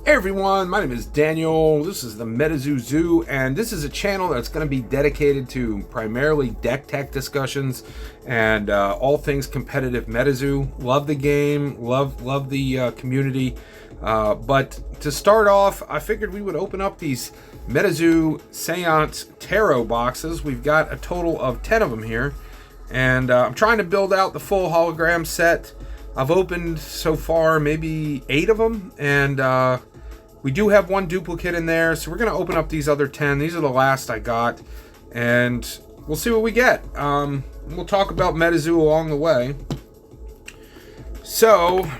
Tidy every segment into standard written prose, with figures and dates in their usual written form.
Hey everyone, my name is Daniel. This is the Metazoo, and this is a channel that's going to be dedicated to primarily deck tech discussions and all things competitive Metazoo. Love the game, love the community. But to start off, I figured we would open up these Metazoo Seance Tarot boxes. We've got a total of 10 of them here, and I'm trying to build out the full hologram set. I've opened so far maybe 8 of them, and we do have one duplicate in there, so we're going to open up these other 10. These are the last I got, and we'll see what we get. We'll talk about Metazoo along the way. So,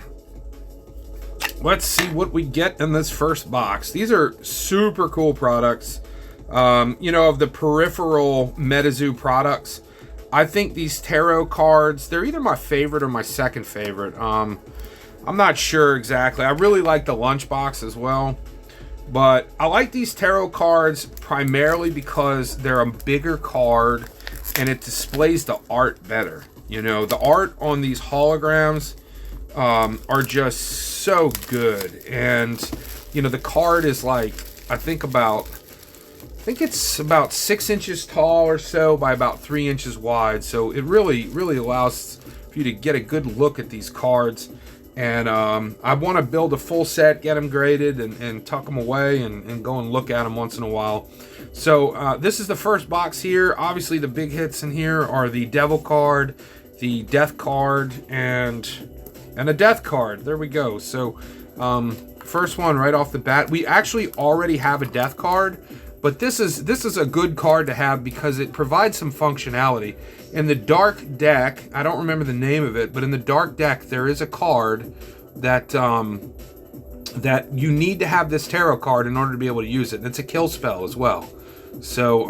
let's see what we get in this first box. These are super cool products. You know, of the peripheral Metazoo products, I think these tarot cards, they're either my favorite or my second favorite. I'm not sure exactly. I really like the lunchbox as well. But I like these tarot cards primarily because they're a bigger card and it displays the art better. You know, the art on these holograms are just so good. And, you know, the card is like, I think it's about 6 inches tall or so by about 3 inches wide. So it really allows for you to get a good look at these cards. And I want to build a full set, get them graded, and tuck them away and go and look at them once in a while. So this is the first box here. Obviously the big hits in here are the Devil card, the Death card, and a Death card. There we go. So first one right off the bat. We actually already have a Death card, but this is a good card to have because it provides some functionality. In the dark deck, I don't remember the name of it, but in the dark deck there is a card that that you need to have this tarot card in order to be able to use it. And it's a kill spell as well. So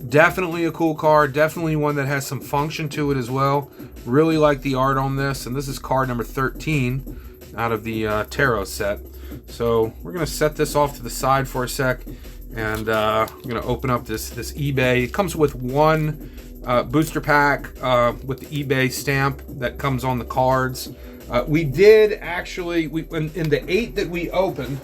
definitely a cool card, definitely one that has some function to it as well. Really like the art on this, and this is card number 13 out of the tarot set. So we're gonna set this off to the side for a sec, and I'm gonna open up this eBay. It comes with one booster pack with the eBay stamp that comes on the cards. We did actually, in the 8 that we opened,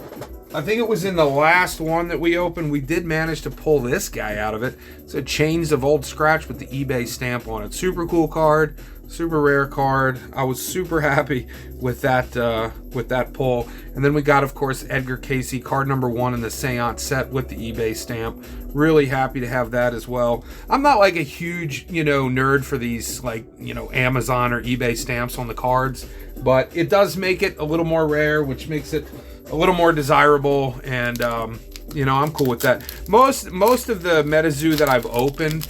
I think it was in the last one that we opened, we did manage to pull this guy out of it. It's a Chains of Old Scratch with the eBay stamp on it. Super cool card, super rare card. I was super happy with that pull. And then we got, of course, Edgar Casey, card number 1 in the Seance set with the eBay stamp. Really happy to have that as well. I'm not like a huge, you know, nerd for these, like, you know, Amazon or eBay stamps on the cards, but it does make it a little more rare, which makes it a little more desirable, and you know, I'm cool with that. Most of the Metazoo that I've opened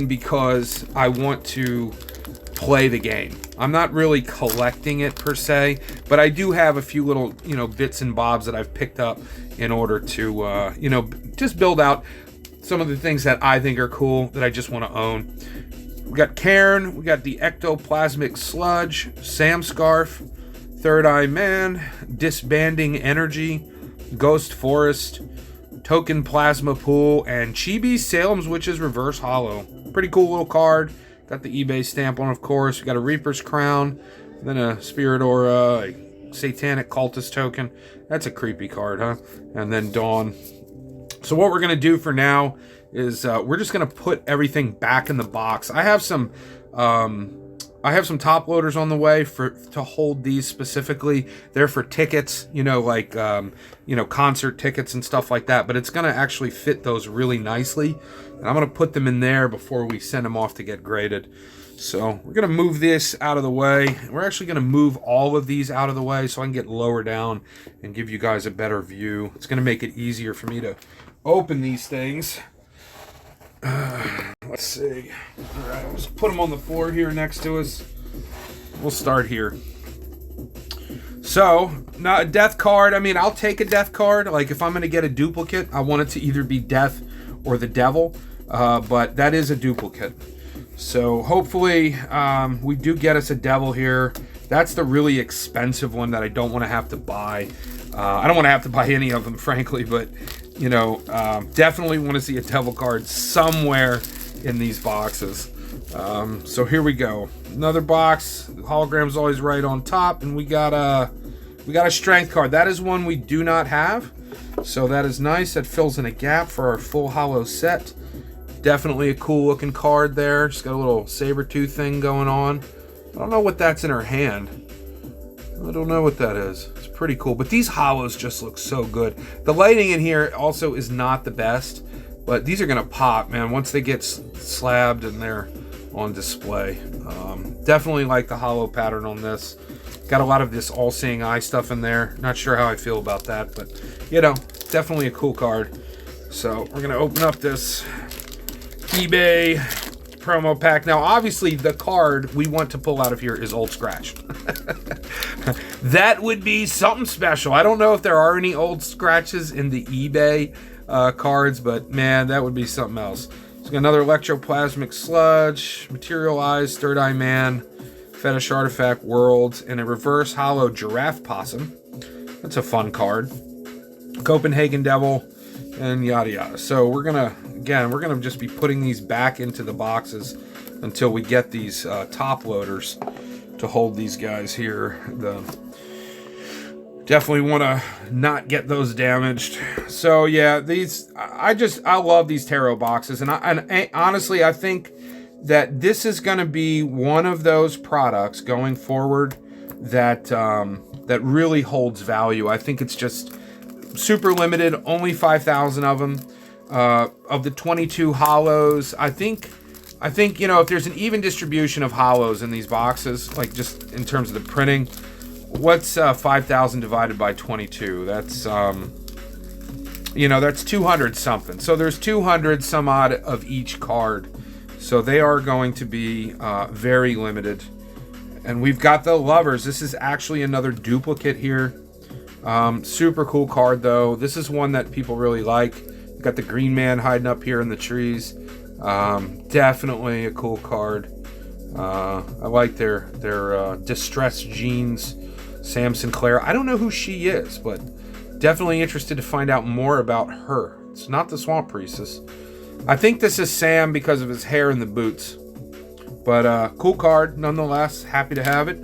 because I want to play the game. I'm not really collecting it per se, but I do have a few little, you know, bits and bobs that I've picked up in order to you know, just build out some of the things that I think are cool that I just want to own. We got Cairn, we got the Ectoplasmic Sludge, Sam Scarf, Third Eye Man, Disbanding Energy, Ghost Forest, Token Plasma Pool, and Chibi Salem's Witches Reverse Holo. Pretty cool little card. Got the eBay stamp on, of course. We got a Reaper's Crown, then a Spirit Aura, a Satanic Cultist token. That's a creepy card, huh? And then Dawn. So what we're going to do for now is we're just going to put everything back in the box. I have some top loaders on the way to hold these specifically. They're for tickets, you know, like you know, concert tickets and stuff like that, but it's going to actually fit those really nicely. And I'm going to put them in there before we send them off to get graded. So we're going to move this out of the way. We're actually going to move all of these out of the way so I can get lower down and give you guys a better view. It's going to make it easier for me to open these things. Let's see. All right, let's put them on the floor here next to us. We'll start here. So, not a Death card. I mean, I'll take a Death card. Like, if I'm going to get a duplicate, I want it to either be Death or the Devil. But that is a duplicate. So, hopefully, we do get us a Devil here. That's the really expensive one that I don't want to have to buy. I don't want to have to buy any of them, frankly, but, you know, definitely want to see a Devil card somewhere in these boxes. So here we go. Another box. The hologram's always right on top, and we got We got a strength card. That is one we do not have. So that is nice. That fills in a gap for our full holo set. Definitely a cool looking card there. Just got a little saber tooth thing going on. I don't know what that's in her hand. I don't know what that is. It's pretty cool. But these holos just look so good. The lighting in here also is not the best. But these are going to pop, man, once they get slabbed and they're on display. Definitely like the holo pattern on this. Got a lot of this all-seeing eye stuff in there. Not sure how I feel about that, but, you know, definitely a cool card. So we're going to open up this eBay promo pack. Now, obviously, the card we want to pull out of here is Old Scratch. That would be something special. I don't know if there are any Old Scratches in the eBay cards, but, man, that would be something else. So another Electroplasmic Sludge, Materialized, Third Eye Man, Fetish Artifact World, and a reverse holo Giraffe Possum. That's a fun card. Copenhagen Devil, and yada yada. So we're gonna just be putting these back into the boxes until we get these top loaders to hold these guys here. Definitely want to not get those damaged. So yeah, I love these tarot boxes, and I honestly I think that this is going to be one of those products going forward that that really holds value. I think it's just super limited, only 5,000 of them. Of the 22 holos, I think you know, if there's an even distribution of holos in these boxes, like just in terms of the printing, what's 5,000 divided by 22? That's you know, that's 200 something. So there's 200 some odd of each card. So they are going to be very limited. And we've got the Lovers. This is actually another duplicate here. Super cool card though. This is one that people really like. Got the Green Man hiding up here in the trees. Definitely a cool card. I like their Distressed Jeans, Sam Sinclair. I don't know who she is, but definitely interested to find out more about her. It's not the Swamp Priestess. I think this is Sam because of his hair and the boots. But cool card nonetheless. Happy to have it.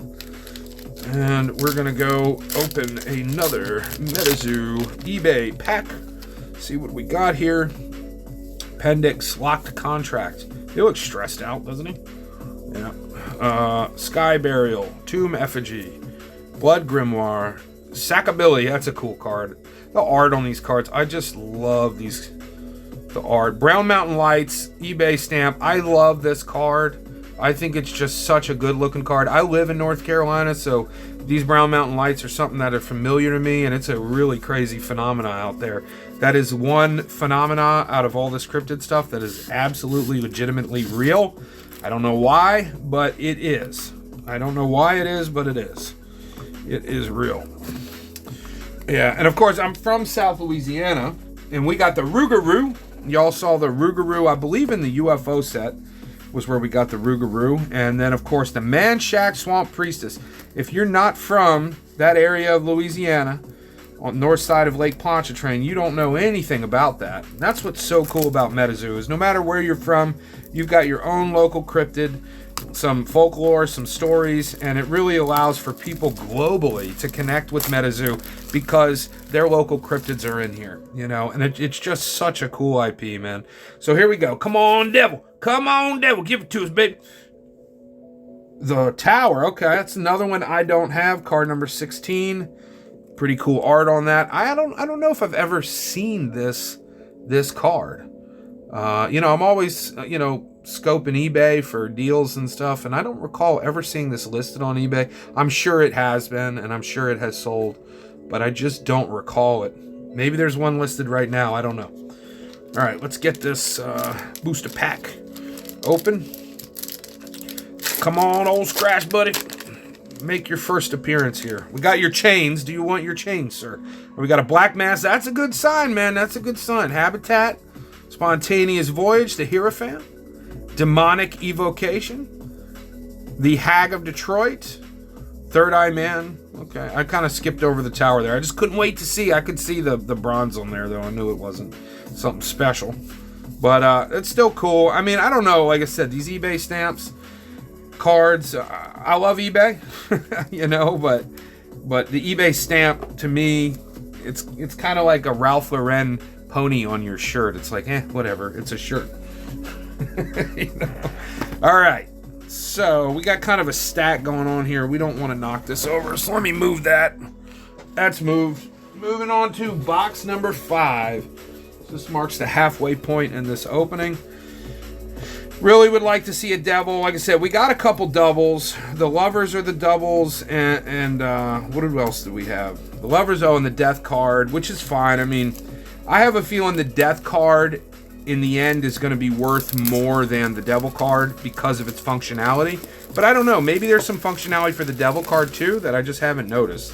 And we're going to go open another Metazoo eBay pack. See what we got here. Appendix, Locked Contract. He looks stressed out, doesn't he? Yeah. Sky Burial, Tomb Effigy, Blood Grimoire, Sackabilly. That's a cool card. The art on these cards, I just love these. The art. Brown Mountain Lights, eBay stamp. I love this card. I think it's just such a good looking card. I live in North Carolina, so these Brown Mountain Lights are something that are familiar to me, and it's a really crazy phenomena out there. That is one phenomena out of all this cryptid stuff that is absolutely legitimately real. I don't know why, but it is. I don't know why it is, but it is. It is real. Yeah, and of course, I'm from South Louisiana, and we got the Rougarou. Y'all saw the Rougarou, I believe, in the UFO set was where we got the Rougarou. And then, of course, the Manchac Swamp Priestess. If you're not from that area of Louisiana, on the north side of Lake Pontchartrain, you don't know anything about that. That's what's so cool about Metazoo, is no matter where you're from, you've got your own local cryptid, some folklore, some stories, and it really allows for people globally to connect with Metazoo because their local cryptids are in here, you know, and it's just such a cool IP, man. So here we go. Come on, devil. Come on, devil. Give it to us, baby. The Tower. Okay, that's another one I don't have. Card number 16. Pretty cool art on that. I don't know if I've ever seen this card. You know, I'm always, you know, scoping eBay for deals and stuff, and I don't recall ever seeing this listed on eBay. I'm sure it has been, and I'm sure it has sold, but I just don't recall it. Maybe there's one listed right now. I don't know. All right, let's get this booster pack open. Come on, Old Scratch, buddy. Make your first appearance here. We got your chains. Do you want your chains, sir? We got a Black Mass. That's a good sign, man. That's a good sign. Habitat. Spontaneous Voyage. The Hierophant. Demonic Evocation. The Hag of Detroit. Third Eye Man. Okay, I kind of skipped over the tower there. I just couldn't wait to see. I could see the bronze on there, though. I knew it wasn't something special. But it's still cool. I mean, I don't know. Like I said, these eBay stamps, cards, I love eBay, you know, but But the eBay stamp, to me, it's kind of like a Ralph Lauren pony on your shirt. It's like, whatever. It's a shirt. You know? All right. So we got kind of a stack going on here. We don't want to knock this over. So let me move that. That's moved. Moving on to box number 5. This marks the halfway point in this opening. Really would like to see a double. Like I said, we got a couple doubles. The Lovers are the doubles, and what else do we have? The Lovers, and the Death card, which is fine. I mean, I have a feeling the Death card in the end is going to be worth more than the Devil card because of its functionality. But I don't know. Maybe there's some functionality for the Devil card too that I just haven't noticed.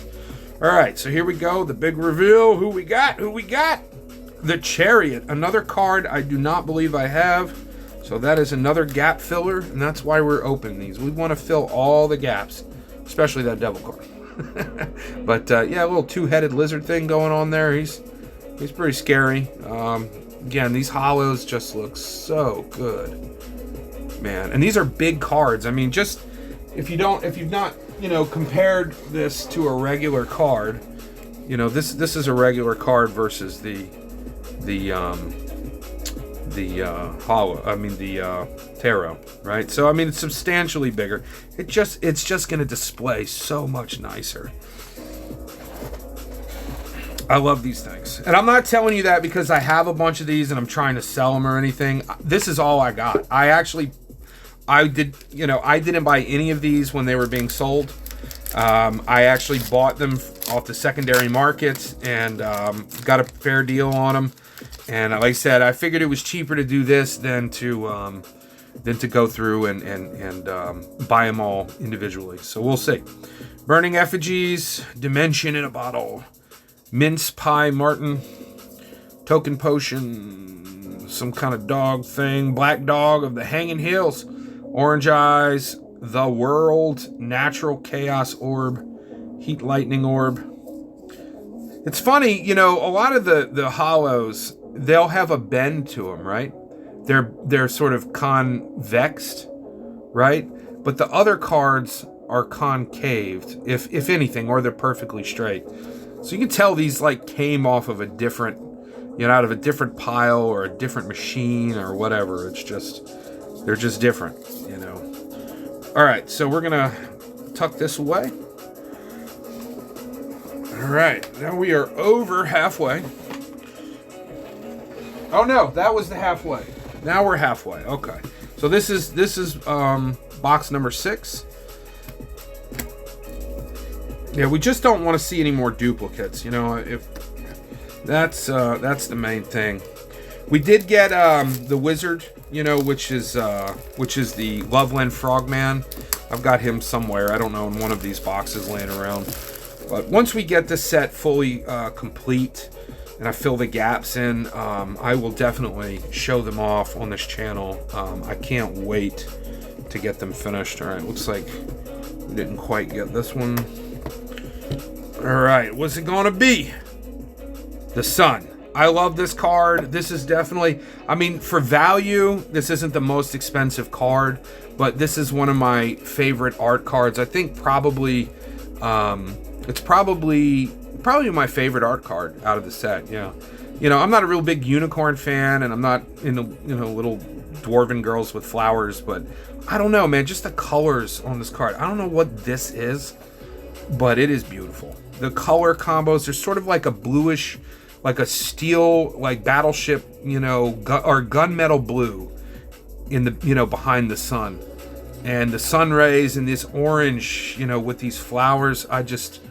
All right, so here we go. The big reveal. Who we got? The Chariot. Another card I do not believe I have. So that is another gap filler, and that's why we're opening these. We want to fill all the gaps, especially that Devil card. But yeah, a little two-headed lizard thing going on there. He's pretty scary. Again, these holos just look so good, man. And these are big cards. I mean, just if you've not compared this to a regular card, this is a regular card versus the Holo. I mean the tarot, right? So I mean it's substantially bigger. It's just going to display so much nicer. I love these things, and I'm not telling you that because I have a bunch of these and I'm trying to sell them or anything. This is all I got. I didn't buy any of these when they were being sold. I actually bought them off the secondary markets and got a fair deal on them. And like I said, I figured it was cheaper to do this than to go through and buy them all individually. So we'll see. Burning Effigies, Dimension in a Bottle, Mince Pie Martin, Token Potion, some kind of dog thing, Black Dog of the Hanging Hills, Orange Eyes, The World, Natural Chaos Orb, Heat Lightning Orb. It's funny, a lot of the holos, they'll have a bend to them, right? They're sort of convexed, right? But the other cards are concaved, if anything, or they're perfectly straight. So you can tell these like came off of a different, out of a different pile or a different machine or whatever. It's just, they're just different, All right, so we're gonna tuck this away. All right, now we are over halfway. Oh no, that was the halfway. Now we're halfway. Okay, so this is box number 6. Yeah, we just don't want to see any more duplicates. If that's the main thing. We did get the Wizard, which is the Loveland Frogman. I've got him somewhere. I don't know, in one of these boxes laying around. But once we get this set fully complete and I fill the gaps in, I will definitely show them off on this channel. I can't wait to get them finished. All right, looks like we didn't quite get this one. All right, what's it gonna be? The Sun. I love this card. This is definitely, I mean, for value, this isn't the most expensive card, but this is one of my favorite art cards. I think probably, it's probably my favorite art card out of the set. Yeah, I'm not a real big unicorn fan, and I'm not into little dwarven girls with flowers, but I don't know, man. Just the colors on this card. I don't know what this is, but it is beautiful. The color combos, there's sort of like a bluish, like a steel, like battleship, or gunmetal blue in the, behind the sun, and the sun rays and this orange, with these flowers. I just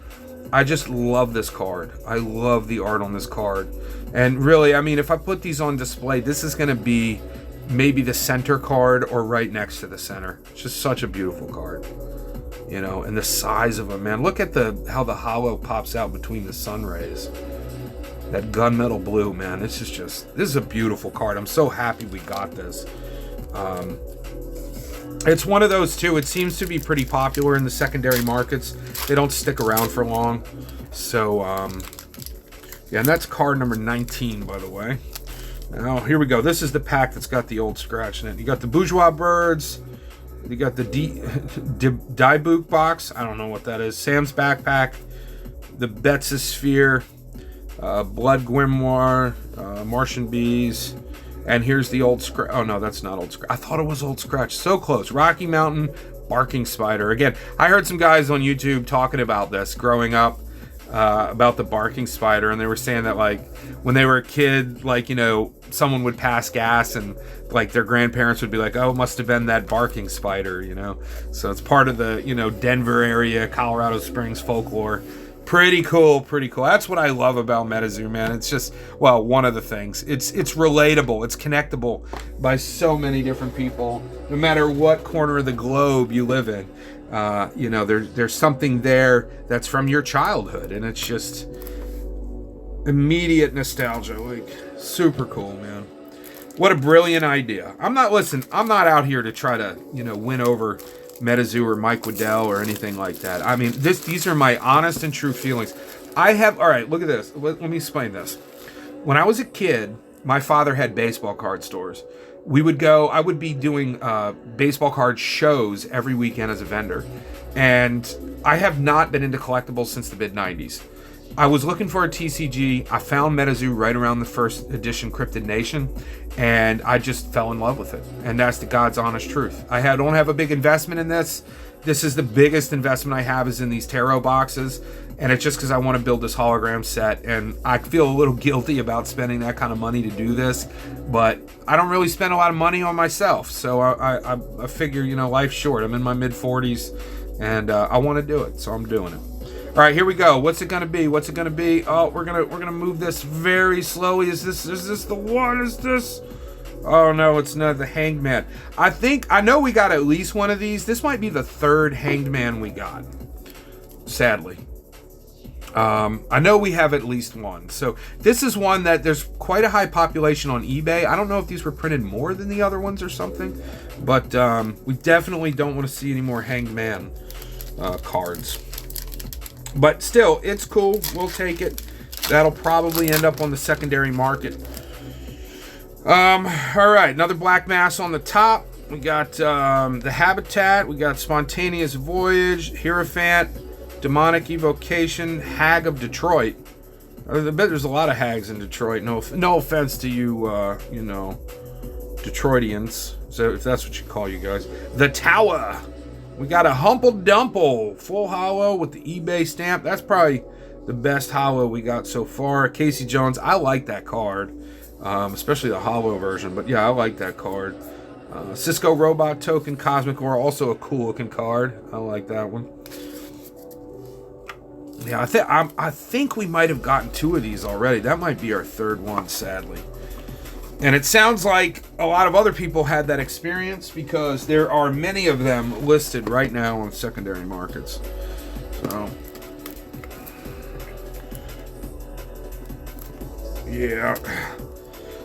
love this card. I love the art on this card. And really, I mean, if I put these on display, this is going to be maybe the center card or right next to the center. It's just such a beautiful card. And the size of them, man. Look at how the holo pops out between the sun rays. That gunmetal blue, man. This is a beautiful card. I'm so happy we got this. It's one of those too. It seems to be pretty popular in the secondary markets. They don't stick around for long. So, yeah, and that's card number 19, by the way. Now, here we go. This is the pack that's got the old scratch in it. You got the Bourgeois Birds. You got the Diebuch box. I don't know what that is. Sam's backpack. the Betsosphere, Blood Grimoire, Martian Bees, and here's the old Scratch. Oh no, that's not old Scratch. I thought it was old Scratch. So close. Rocky Mountain Barking Spider. Again, I heard some guys on YouTube talking about this growing up, about the barking spider, and they were saying that, like, when they were a kid, like, you know, someone would pass gas and, like, their grandparents would be like, oh, it must have been that barking spider, you know. So it's part of the, you know, Denver area, Colorado Springs folklore. Pretty cool, pretty cool. That's what I love about Metazoo, man. It's just, well, one of the things. It's relatable. It's connectable by so many different people, no matter what corner of the globe you live in. You know, there's something there that's from your childhood, and it's just immediate nostalgia. Like, super cool, man. What a brilliant idea. I'm not out here to try to, you know, win over Metazoo or Mike Waddell or anything like that. I mean, these are my honest and true feelings. All right, look at this. Let me explain this. When I was a kid, my father had baseball card stores. I would be doing baseball card shows every weekend as a vendor. And I have not been into collectibles since the mid-90s. I was looking for a TCG. I found Metazoo right around the first edition Cryptid Nation, and I just fell in love with it. And that's the God's honest truth. Don't have a big investment in this. This is the biggest investment I have is in these tarot boxes, and it's just because I want to build this hologram set, and I feel a little guilty about spending that kind of money to do this, but I don't really spend a lot of money on myself, so I figure, you know, life's short. I'm in my mid-40s, and I want to do it, so I'm doing it. All right, here we go. What's it gonna be? What's it gonna be? Oh, we're gonna move this very slowly. Is this the one? Is this? Oh no, it's not the Hanged Man. I know we got at least one of these. This might be the third Hanged Man we got. Sadly. I know we have at least one. So this is one that there's quite a high population on eBay. I don't know if these were printed more than the other ones or something, but we definitely don't want to see any more Hanged Man cards. But still, it's cool. We'll take it. That'll probably end up on the secondary market. All right, another Black Mass on the top. We got the Habitat. We got Spontaneous Voyage, Hierophant, Demonic Evocation, Hag of Detroit. I bet there's a lot of hags in Detroit. No offense to you, you know, Detroitians, so if that's what you call you guys. The Tower. We got a Humple Dumple, full holo with the eBay stamp. That's probably the best holo we got so far. Casey Jones, I like that card, especially the holo version. But yeah, I like that card. Cisco Robot Token, Cosmic Ore, also a cool looking card. I like that one. Yeah, I think we might have gotten two of these already. That might be our third one, sadly. And it sounds like a lot of other people had that experience because there are many of them listed right now on secondary markets. So, yeah.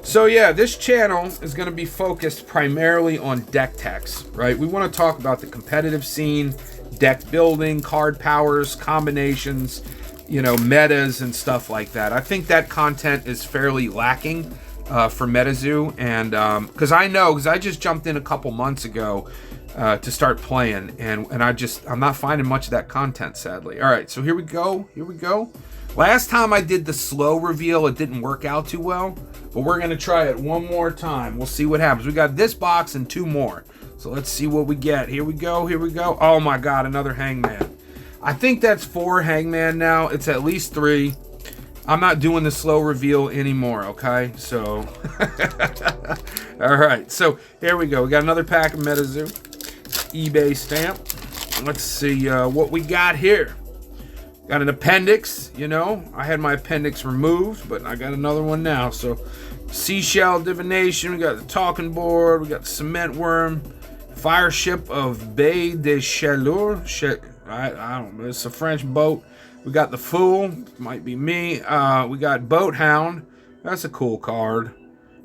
So yeah, this channel is going to be focused primarily on deck techs, right? We want to talk about the competitive scene, deck building, card powers, combinations, you know, metas and stuff like that. I think that content is fairly lacking for Metazoo, and because I just jumped in a couple months ago to start playing, and I'm not finding much of that content, sadly. All right, so here we go. Last time I did the slow reveal, it didn't work out too well, but we're gonna try it one more time. We'll see what happens. We got this box and two more, so let's see what we get. Here we go. Oh my God, another Hangman. I think that's 4 Hangman now. It's at least 3. I'm not doing the slow reveal anymore, okay? So, all right. So here we go. We got another pack of Metazoo, eBay stamp. Let's see what we got here. Got an appendix. You know, I had my appendix removed, but I got another one now. So, Seashell Divination. We got the Talking Board. We got the Cement Worm, Fire Ship of Baie de Chaleur. I don't know. It's a French boat. We got the Fool, might be me. We got Boat Hound. That's a cool card.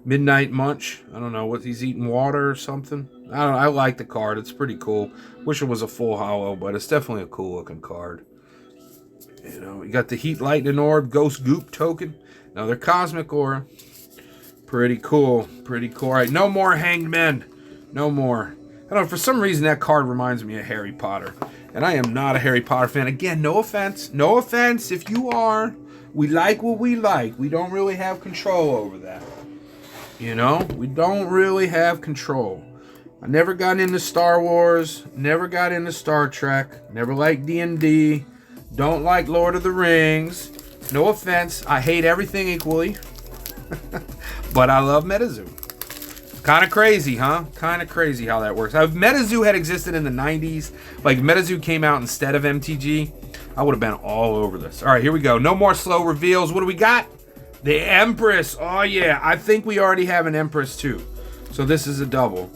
Midnight Munch. I don't know what he's eating, water or something. I don't know. I like the card. It's pretty cool. Wish it was a full holo, but it's definitely a cool looking card. You know, we got the Heat Lightning Orb, Ghost Goop token. Another Cosmic Ore. Pretty cool. All right, no more Hanged Men. No more. I don't know, for some reason that card reminds me of Harry Potter. And I am not a Harry Potter fan. Again, no offense. No offense if you are. We like what we like. We don't really have control over that. You know? We don't really have control. I never got into Star Wars. Never got into Star Trek. Never liked D&D. Don't like Lord of the Rings. No offense. I hate everything equally. But I love Metazoo. Kind of crazy, huh? Kind of crazy how that works. If Metazoo had existed in the 90s, like Metazoo came out instead of MTG, I would have been all over this. All right, here we go. No more slow reveals. What do we got? The Empress. Oh, yeah. I think we already have an Empress, too. So this is a double.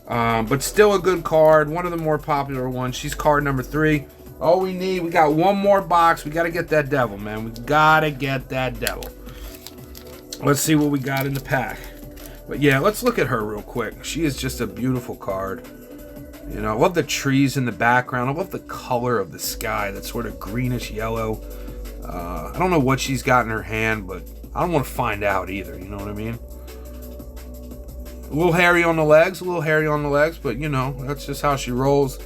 But still a good card. One of the more popular ones. She's card number 3. All we need, we got one more box. We got to get that devil, man. We got to get that devil. Let's see what we got in the pack. But yeah, let's look at her real quick. She is just a beautiful card. You know, I love the trees in the background. I love the color of the sky, that sort of greenish yellow. I don't know what she's got in her hand, but I don't want to find out either. You know what I mean? A little hairy on the legs, but you know, that's just how she rolls.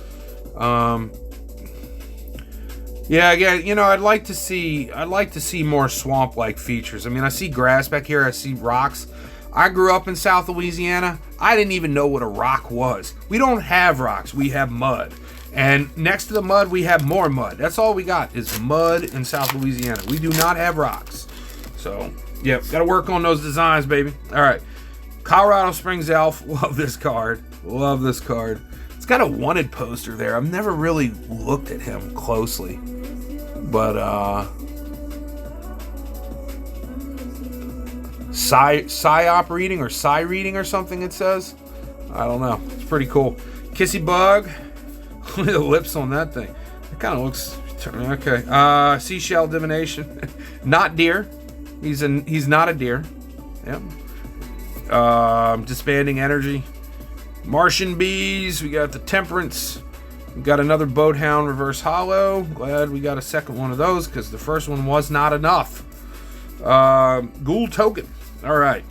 Yeah, again, you know, I'd like to see more swamp-like features. I mean, I see grass back here, I see rocks. I grew up in South Louisiana. I didn't even know what a rock was. We don't have rocks, we have mud. And next to the mud, we have more mud. That's all we got is mud in South Louisiana. We do not have rocks. So, yeah, gotta work on those designs, baby. All right, Colorado Springs Elf. Love this card. Love this card. It's got a wanted poster there. I've never really looked at him closely. But, psyop reading or psi reading or something it says. I don't know. It's pretty cool. Kissy Bug. Look at the lips on that thing. It kind of looks... Okay. Seashell Divination. Not deer. He's not a deer. Yep. Disbanding Energy. Martian Bees. We got the Temperance. We got another Boathound Reverse Holo. Glad we got a second one of those because the first one was not enough. Ghoul Token. All right.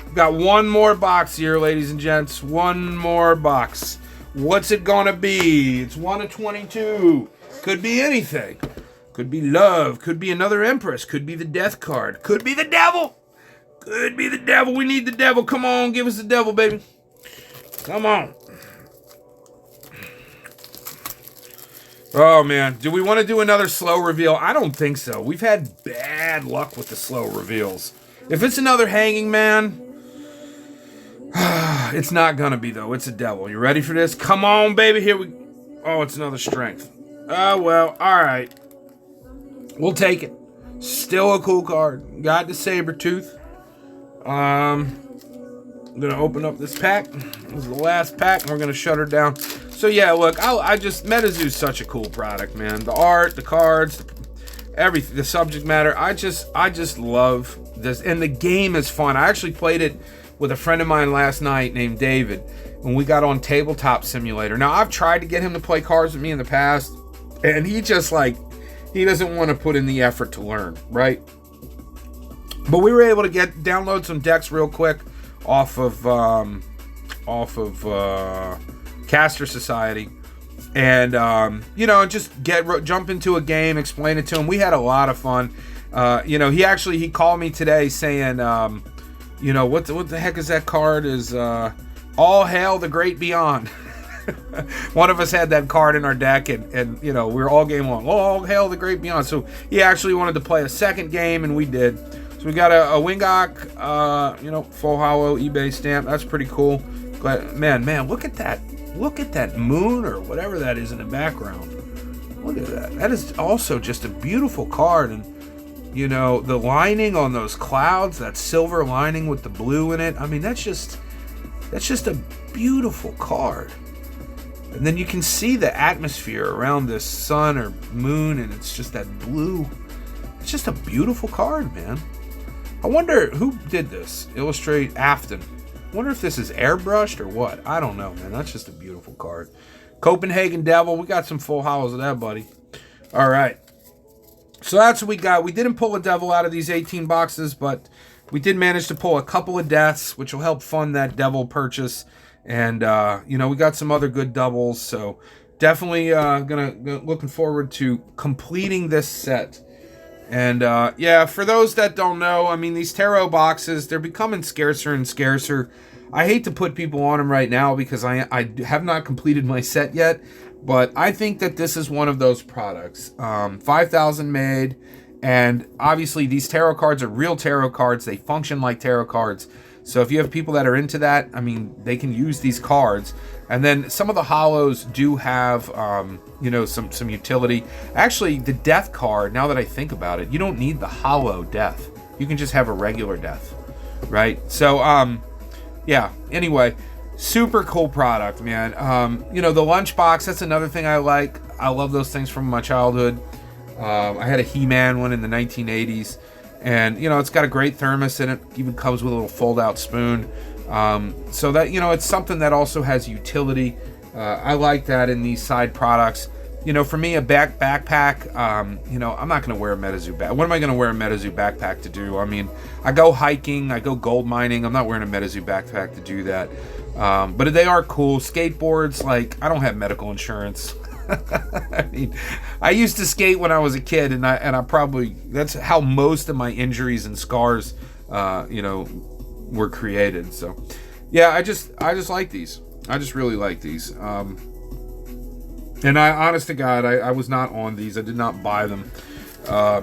We've got one more box here, ladies and gents. One more box. What's it gonna be? It's 1 of 22. Could be anything. Could be love. Could be another Empress. Could be the Death card. Could be the Devil. Could be the Devil. We need the Devil. Come on, give us the Devil, baby. Come on. Oh, man. Do we want to do another slow reveal? I don't think so. We've had bad luck with the slow reveals. If it's another Hanging Man, it's not going to be, though. It's a Devil. You ready for this? Come on, baby. Here we... Oh, it's another Strength. Oh, well. All right. We'll take it. Still a cool card. Got the Sabertooth. I'm going to open up this pack. This is the last pack, and we're going to shut her down. So, yeah, look, Metazoo's such a cool product, man. The art, the cards, everything, the subject matter. I just love this. And the game is fun. I actually played it with a friend of mine last night named David when we got on Tabletop Simulator. Now, I've tried to get him to play cards with me in the past, and he just, he doesn't want to put in the effort to learn, right? But we were able to download some decks real quick off of Caster Society, and just jump into a game, explain it to him. We had a lot of fun. He called me today saying, what the heck is that card? Is All Hail the Great Beyond. One of us had that card in our deck, and we were all game long. All Hail the Great Beyond. So he actually wanted to play a second game, and we did. So we got a Wingok, full holo eBay stamp. That's pretty cool. Glad, man, look at that. Look at that moon or whatever that is in the background. Look at that. That is also just a beautiful card. And, the lining on those clouds, that silver lining with the blue in it. I mean, that's just a beautiful card. And then you can see the atmosphere around this sun or moon, and it's just that blue. It's just a beautiful card, man. I wonder who did this. Illustrate Afton. I wonder if this is airbrushed or what. I don't know, man. That's just a beautiful card. Copenhagen Devil. We got some full holos of that, buddy. All right. So that's what we got. We didn't pull a Devil out of these 18 boxes, but we did manage to pull a couple of Deaths, which will help fund that Devil purchase. And, you know, we got some other good doubles. So definitely looking forward to completing this set. And, yeah, for those that don't know, I mean, these tarot boxes, they're becoming scarcer and scarcer. I hate to put people on them right now because I have not completed my set yet. But I think that this is one of those products. 5,000 made. And obviously these tarot cards are real tarot cards. They function like tarot cards. So if you have people that are into that, I mean, they can use these cards. And then some of the holos do have, you know, some utility. Actually, the death card, now that I think about it, you don't need the holo death. You can just have a regular death, right? So, yeah, anyway, super cool product, man. You know, the lunchbox, that's another thing I like. I love those things from my childhood. I had a He-Man one in the 1980s. And, you know, it's got a great thermos in it. Even comes with a little fold-out spoon. So that, you know, it's something that also has utility. I like that in these side products. You know, for me, a backpack, you know, I'm not going to wear a Metazoo backpack. What am I going to wear a Metazoo backpack to do? I mean, I go hiking, I go gold mining. I'm not wearing a Metazoo backpack to do that. But they are cool. Skateboards, like, I don't have medical insurance. I mean, I used to skate when I was a kid, and I probably, that's how most of my injuries and scars, you know, were created. So, yeah, I just like these. I just really like these. And honest to God, I was not on these. I did not buy them.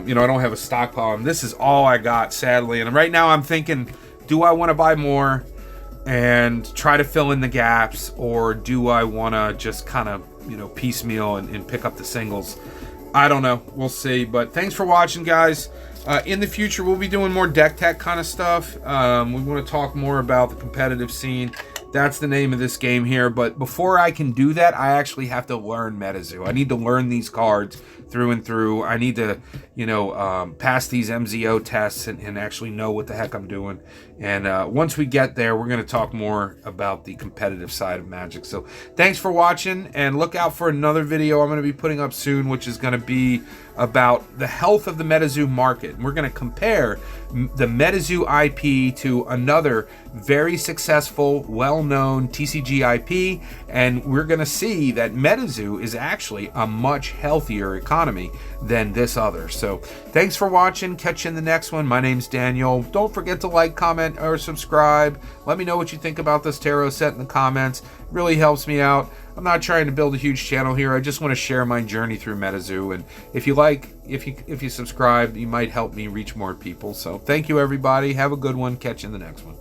You know, I don't have a stockpile of them. This is all I got, sadly. And right now I'm thinking, do I want to buy more and try to fill in the gaps, or do I want to just kind of, you know, piecemeal and pick up the singles? I don't know. We'll see. But thanks for watching, guys. In the future, we'll be doing more deck tech kind of stuff. We want to talk more about the competitive scene. That's the name of this game here. But before I can do that, I actually have to learn Metazoo. I need to learn these cards through and through. I need to, you know, pass these MZO tests and actually know what the heck I'm doing. And once we get there, we're going to talk more about the competitive side of Magic. So thanks for watching, and look out for another video I'm going to be putting up soon, which is going to be about the health of the Metazoo market. And we're going to compare the Metazoo IP to another very successful, well-known TCG IP, and we're going to see that Metazoo is actually a much healthier economy than this other. So thanks for watching. Catch you in the next one. My name's Daniel. Don't forget to like, comment, or subscribe. Let me know what you think about this tarot set in the comments. It really helps me out. I'm not trying to build a huge channel here. I just want to share my journey through Metazoo. And if you subscribe, you might help me reach more people. So thank you, everybody. Have a good one. Catch you in the next one.